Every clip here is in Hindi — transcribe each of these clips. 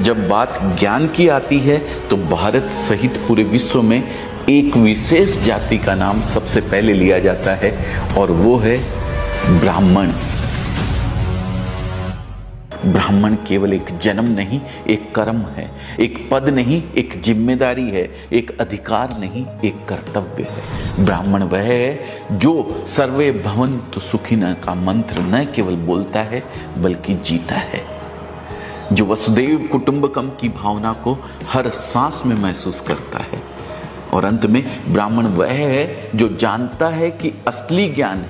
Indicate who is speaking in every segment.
Speaker 1: जब बात ज्ञान की आती है तो भारत सहित पूरे विश्व में एक विशेष जाति का नाम सबसे पहले लिया जाता है और वो है ब्राह्मण। ब्राह्मण केवल एक जन्म नहीं, एक कर्म है, एक पद नहीं, एक जिम्मेदारी है, एक अधिकार नहीं, एक कर्तव्य है। ब्राह्मण वह है जो सर्वे भवन्तु सुखिनः का मंत्र न केवल बोलता है बल्कि जीता है, जो वसुदेव कुटुंबकम की भावना को हर सांस में महसूस करता है। और अंत में ब्राह्मण वह है जो जानता है कि असली ज्ञान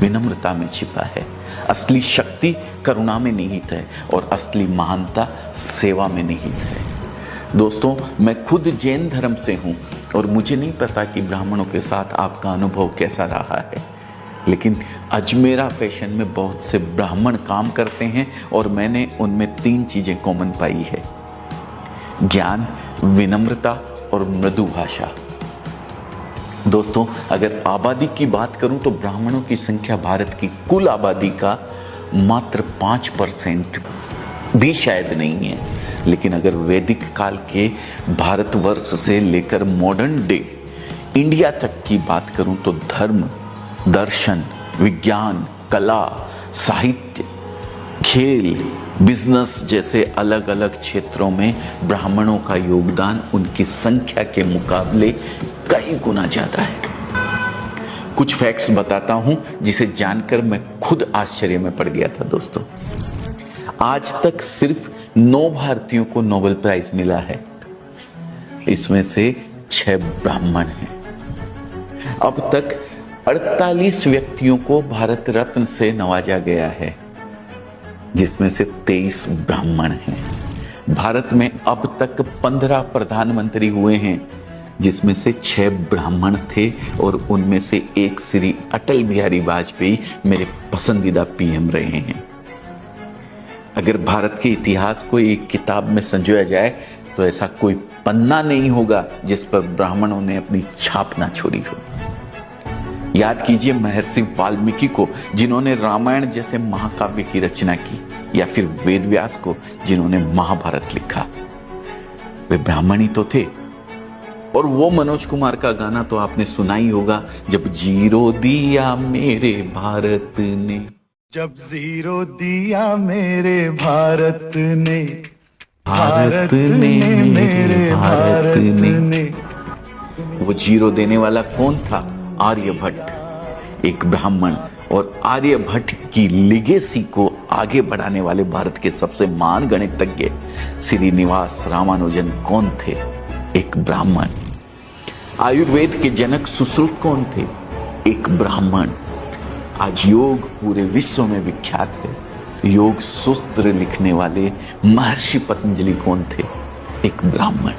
Speaker 1: विनम्रता में छिपा है, असली शक्ति करुणा में निहित है और असली महानता सेवा में निहित है। दोस्तों, मैं खुद जैन धर्म से हूं और मुझे नहीं पता कि ब्राह्मणों के साथ आपका अनुभव कैसा रहा है, लेकिन अजमेरा फैशन में बहुत से ब्राह्मण काम करते हैं और मैंने उनमें 3 चीजें कॉमन पाई है: ज्ञान, विनम्रता और मृदु भाषा। दोस्तों, अगर आबादी की बात करूं तो ब्राह्मणों की संख्या भारत की कुल आबादी का मात्र 5% भी शायद नहीं है। लेकिन अगर वैदिक काल के भारतवर्ष से लेकर मॉडर्न डे इंडिया तक की बात करूं तो धर्म, दर्शन, विज्ञान, कला, साहित्य, खेल, बिजनेस जैसे अलग अलग क्षेत्रों में ब्राह्मणों का योगदान उनकी संख्या के मुकाबले कई गुना ज्यादा है। कुछ फैक्ट्स बताता हूं जिसे जानकर मैं खुद आश्चर्य में पड़ गया था। दोस्तों, आज तक सिर्फ 9 भारतीयों को नोबेल प्राइज मिला है, इसमें से 6 ब्राह्मण हैं। अब तक 48 व्यक्तियों को भारत रत्न से नवाजा गया है, जिसमें से 23 ब्राह्मण हैं। भारत में अब तक 15 प्रधानमंत्री हुए हैं, जिसमें से 6 ब्राह्मण थे और उनमें से एक श्री अटल बिहारी वाजपेयी मेरे पसंदीदा पीएम रहे हैं। अगर भारत के इतिहास को एक किताब में संजोया जाए तो ऐसा कोई पन्ना नहीं होगा जिस पर ब्राह्मणों ने अपनी छाप ना छोड़ी हो। याद कीजिए महर्षि वाल्मीकि को, जिन्होंने रामायण जैसे महाकाव्य की रचना की, या फिर वेद व्यास को, जिन्होंने महाभारत लिखा। वे ब्राह्मण ही तो थे। और वो मनोज कुमार का गाना तो आपने सुना ही होगा, जब जीरो दिया मेरे भारत ने,
Speaker 2: जब जीरो दिया मेरे भारत ने,
Speaker 1: भारत ने मेरे भारत ने। वो जीरो देने वाला कौन था? आर्यभट्ट, एक ब्राह्मण। और आर्यभट्ट की लिगेसी को आगे बढ़ाने वाले भारत के सबसे महान गणितज्ञ श्रीनिवास रामानुजन कौन थे? एक ब्राह्मण। आयुर्वेद के जनक सुश्रुत कौन थे? एक ब्राह्मण। आज योग पूरे विश्व में विख्यात है। योग सूत्र लिखने वाले महर्षि पतंजलि कौन थे? एक ब्राह्मण।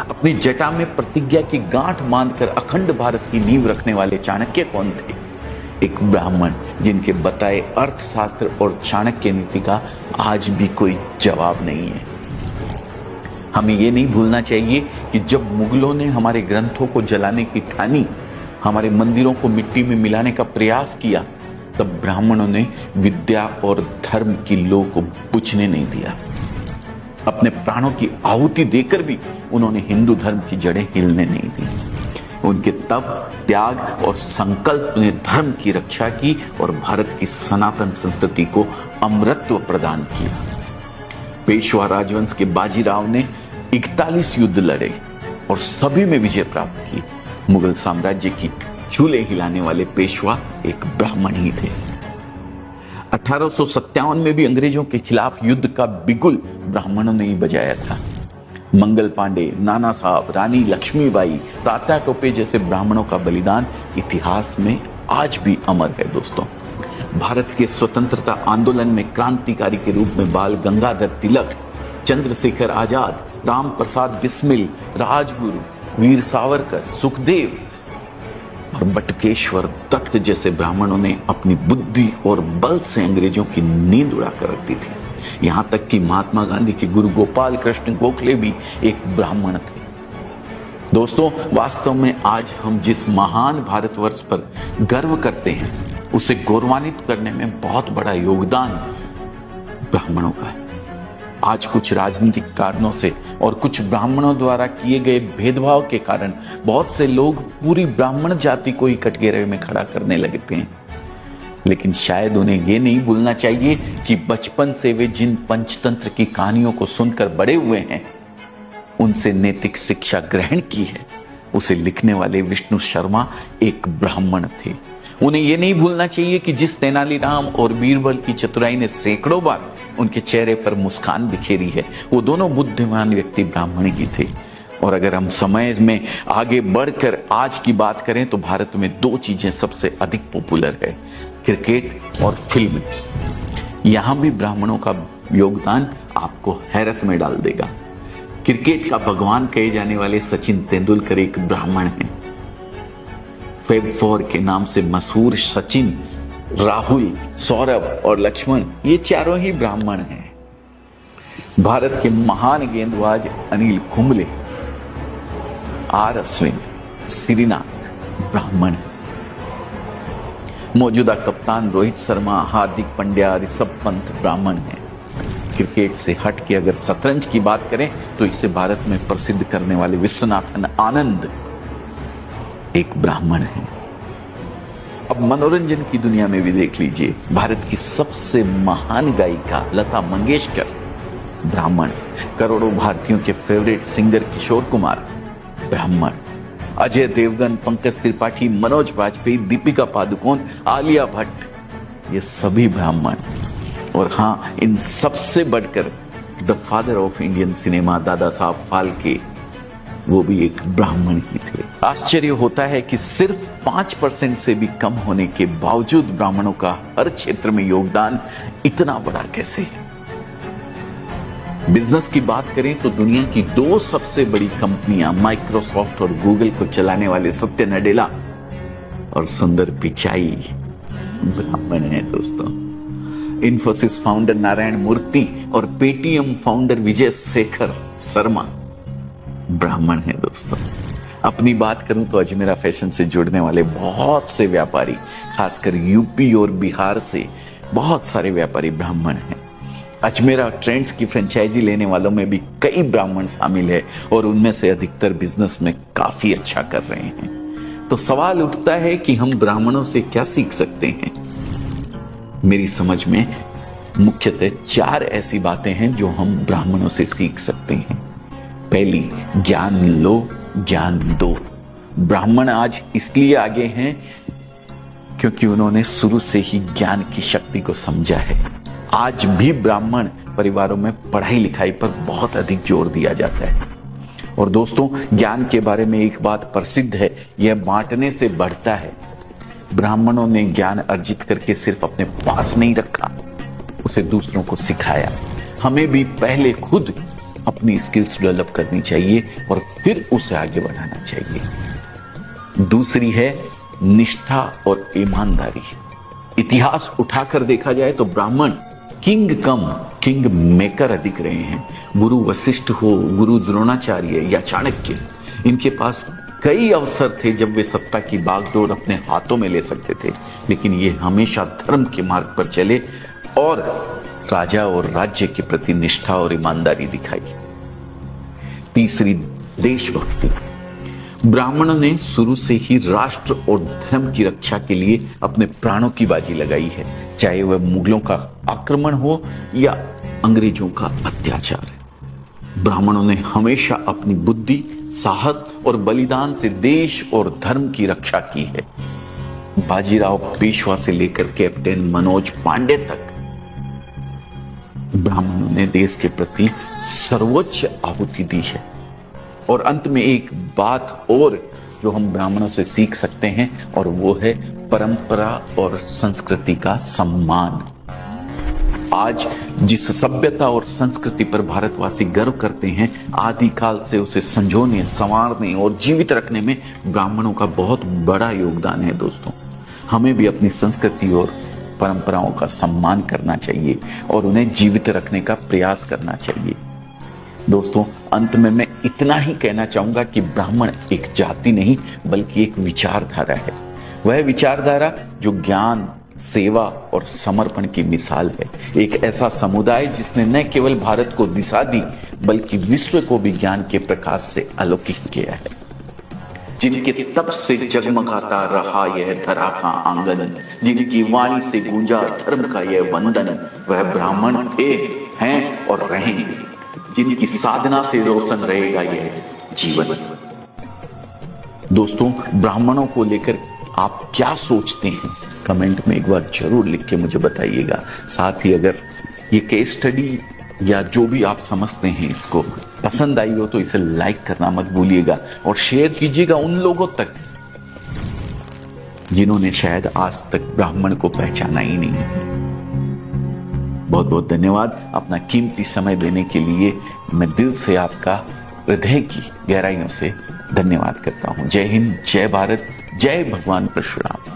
Speaker 1: अपनी जटा में प्रतिज्ञा की गांठ बांधकर अखंड भारत की नींव रखने वाले चाणक्य कौन थे? एक ब्राह्मण, जिनके बताए अर्थशास्त्र और चाणक्य नीति का आज भी कोई जवाब नहीं है। हमें यह नहीं भूलना चाहिए कि जब मुगलों ने हमारे ग्रंथों को जलाने की ठानी, हमारे मंदिरों को मिट्टी में मिलाने का प्रयास किया, तब ब्राह्मणों ने विद्या और धर्म की लौ को बुझने नहीं दिया। अपने प्राणों की आहुति देकर भी उन्होंने हिंदू धर्म की जड़ें हिलने नहीं दी। उनके तप, त्याग और संकल्प ने धर्म की रक्षा की और भारत की सनातन संस्कृति को अमरत्व प्रदान किया। पेशवा राजवंश के बाजीराव ने 41 युद्ध लड़े और सभी में विजय प्राप्त की। मुगल साम्राज्य की चूल्हे हिलाने वाले पेशवा एक ब्राह्मण ही थे। 1857 में भी अंग्रेजों के खिलाफ युद्ध का बिगुल ब्राह्मणों ने ही बजाया था। मंगल पांडे, नाना साहब, रानी लक्ष्मीबाई, तात्या टोपे जैसे ब्राह्मणों का बलिदान इतिहास में आज भी अमर है। दोस्तों, भारत के स्वतंत्रता आंदोलन में क्रांतिकारी के रूप में बाल गंगाधर तिलक, चंद्रशेखर आजाद, राम प्रसाद बिस्मिल, राजगुरु, वीर सावरकर, सुखदेव और बटुकेश्वर दत्त जैसे ब्राह्मणों ने अपनी बुद्धि और बल से अंग्रेजों की नींद उड़ाकर रख दी थी। यहां तक कि महात्मा गांधी के गुरु गोपाल कृष्ण गोखले भी एक ब्राह्मण थे। दोस्तों, वास्तव में आज हम जिस महान भारतवर्ष पर गर्व करते हैं, उसे गौरवान्वित करने में बहुत बड़ा योगदान ब्राह्मणों का है। आज कुछ राजनीतिक कारणों से और कुछ ब्राह्मणों द्वारा किए गए भेदभाव के कारण बहुत से लोग पूरी ब्राह्मण जाति को ही कटघरे में खड़ा करने लगते हैं। लेकिन शायद उन्हें यह नहीं भूलना चाहिए कि बचपन से वे जिन पंचतंत्र की कहानियों को सुनकर बड़े हुए हैं, उनसे नैतिक शिक्षा ग्रहण की है, उसे लिखने वाले विष्णु शर्मा एक ब्राह्मण थे। उन्हें यह नहीं भूलना चाहिए कि जिस तेनालीराम और बीरबल की चतुराई ने सैकड़ों बार उनके चेहरे पर मुस्कान बिखेरी है, वो दोनों बुद्धिमान व्यक्ति ब्राह्मण ही थे। और अगर हम समय में आगे बढ़कर आज की बात करें तो भारत में दो चीजें सबसे अधिक पॉपुलर है, क्रिकेट और फिल्म। यहां भी ब्राह्मणों का योगदान आपको हैरत में डाल देगा। क्रिकेट का भगवान कहे जाने वाले सचिन तेंदुलकर एक ब्राह्मण हैं। फेब 4 के नाम से मशहूर सचिन, राहुल, सौरभ और लक्ष्मण, ये चारों ही ब्राह्मण हैं। भारत के महान गेंदबाज अनिल कुंबले, आर अश्विन, श्रीनाथ ब्राह्मण हैं। मौजूदा कप्तान रोहित शर्मा, हार्दिक पांड्या, ऋषभ पंत ब्राह्मण हैं। क्रिकेट से हट के अगर शतरंज की बात करें तो इसे भारत में प्रसिद्ध करने वाले विश्वनाथन आनंद एक ब्राह्मण है। अब मनोरंजन की दुनिया में भी देख लीजिए, भारत की सबसे महान गायिका लता मंगेशकर ब्राह्मण, करोड़ों भारतीयों के फेवरेट सिंगर किशोर कुमार ब्राह्मण, अजय देवगन, पंकज त्रिपाठी, मनोज वाजपेयी, दीपिका पादुकोण, आलिया भट्ट, ये सभी ब्राह्मण। और हाँ, इन सबसे बढ़कर the father of Indian cinema Dada Saheb Phalke, वो भी एक ब्राह्मण ही थे। आश्चर्य होता है कि सिर्फ 5% से भी कम होने के बावजूद ब्राह्मणों का हर क्षेत्र में योगदान इतना बड़ा कैसे है। बिजनेस की बात करें तो दुनिया की दो सबसे बड़ी कंपनियां माइक्रोसॉफ्ट और गूगल को चलाने वाले सत्य नडेला और सुंदर पिचाई ब्राह्मण हैं दोस्तों। इन्फोसिस फाउंडर नारायण मूर्ति और पेटीएम फाउंडर विजय शेखर शर्मा ब्राह्मण है दोस्तों। अपनी बात करूं तो अजमेरा फैशन से जुड़ने वाले बहुत से व्यापारी, खासकर यूपी और बिहार से बहुत सारे व्यापारी ब्राह्मण हैं। अजमेरा ट्रेंड्स की फ्रेंचाइजी लेने वालों में भी कई ब्राह्मण शामिल है और उनमें से अधिकतर बिजनेस में काफी अच्छा कर रहे हैं। तो सवाल उठता है कि हम ब्राह्मणों से क्या सीख सकते हैं। मेरी समझ में मुख्यतः 4 ऐसी बातें हैं जो हम ब्राह्मणों से सीख सकते हैं। पहली, ज्ञान लो, ज्ञान दो। ब्राह्मण आज इसलिए आगे हैं क्योंकि उन्होंने शुरू से ही ज्ञान की शक्ति को समझा है। आज भी ब्राह्मण परिवारों में पढ़ाई लिखाई पर बहुत अधिक जोर दिया जाता है। और दोस्तों, ज्ञान के बारे में एक बात प्रसिद्ध है, यह बांटने से बढ़ता है। ब्राह्मणों ने ज्ञान अर्जित करके सिर्फ अपने पास नहीं रखा, उसे दूसरों को सिखाया। हमें भी पहले खुद अपनी स्किल्स डेवलप करनी चाहिए और फिर उसे आगे बढ़ाना चाहिए। दूसरी है निष्ठा और ईमानदारी। इतिहास उठाकर देखा जाए तो ब्राह्मण किंग कम किंग मेकर अधिक रहे हैं। गुरु वशिष्ठ हो, गुरु द्रोणाचार्य या चाणक्य, इनके पास कई अवसर थे जब वे सत्ता की बागडोर अपने हाथों में ले सकते थे, लेकिन ये हमेशा धर्म के मार्ग पर चले और राजा और राज्य के प्रति निष्ठा और ईमानदारी दिखाई। तीसरी, देशभक्ति। ब्राह्मणों ने शुरू से ही राष्ट्र और धर्म की रक्षा के लिए अपने प्राणों की बाजी लगाई है, चाहे वह मुगलों का आक्रमण हो या अंग्रेजों का अत्याचार। ब्राह्मणों ने हमेशा अपनी बुद्धि, साहस और बलिदान से देश और धर्म की रक्षा की है। बाजीराव पेशवा से लेकर कैप्टन मनोज पांडे तक ब्राह्मणों ने देश के प्रति सर्वोच्च आहुति दी है। और अंत में एक बात और जो हम ब्राह्मणों से सीख सकते हैं, और वो है परंपरा और संस्कृति का सम्मान। आज जिस सभ्यता और संस्कृति पर भारतवासी गर्व करते हैं, आदिकाल से उसे संजोने, संवारने और जीवित रखने में ब्राह्मणों का बहुत बड़ा योगदान है दोस्तों। हमें भी अपनी संस्कृति और परंपराओं का सम्मान करना चाहिए और उन्हें जीवित रखने का प्रयास करना चाहिए। दोस्तों, अंत में मैं इतना ही कहना चाहूंगा कि ब्राह्मण एक जाति नहीं बल्कि एक विचारधारा है। वह विचारधारा जो ज्ञान, सेवा और समर्पण की मिसाल है। एक ऐसा समुदाय जिसने न केवल भारत को दिशा दी बल्कि विश्व को भी ज्ञान के प्रकाश से आलोकित किया है। जिनके तप से जगमगाता रहा यह धरा का आंगन, जिनकी वाणी से गूंजा धर्म का यह वंदन, वह ब्राह्मण थे, हैं और रहेंगे, जिनकी साधना से रोशन रहेगा यह जीवन। दोस्तों, ब्राह्मणों को लेकर आप क्या सोचते हैं? कमेंट में एक बार जरूर लिख के मुझे बताइएगा। साथ ही अगर ये केस स्टडी या जो भी आप समझते हैं इसको पसंद आई हो तो इसे लाइक करना मत भूलिएगा और शेयर कीजिएगा उन लोगों तक जिन्होंने शायद आज तक ब्राह्मण को पहचाना ही नहीं। बहुत बहुत धन्यवाद अपना कीमती समय देने के लिए। मैं दिल से आपका हृदय की गहराइयों से धन्यवाद करता हूं। जय हिंद, जय भारत, जय भगवान परशुराम।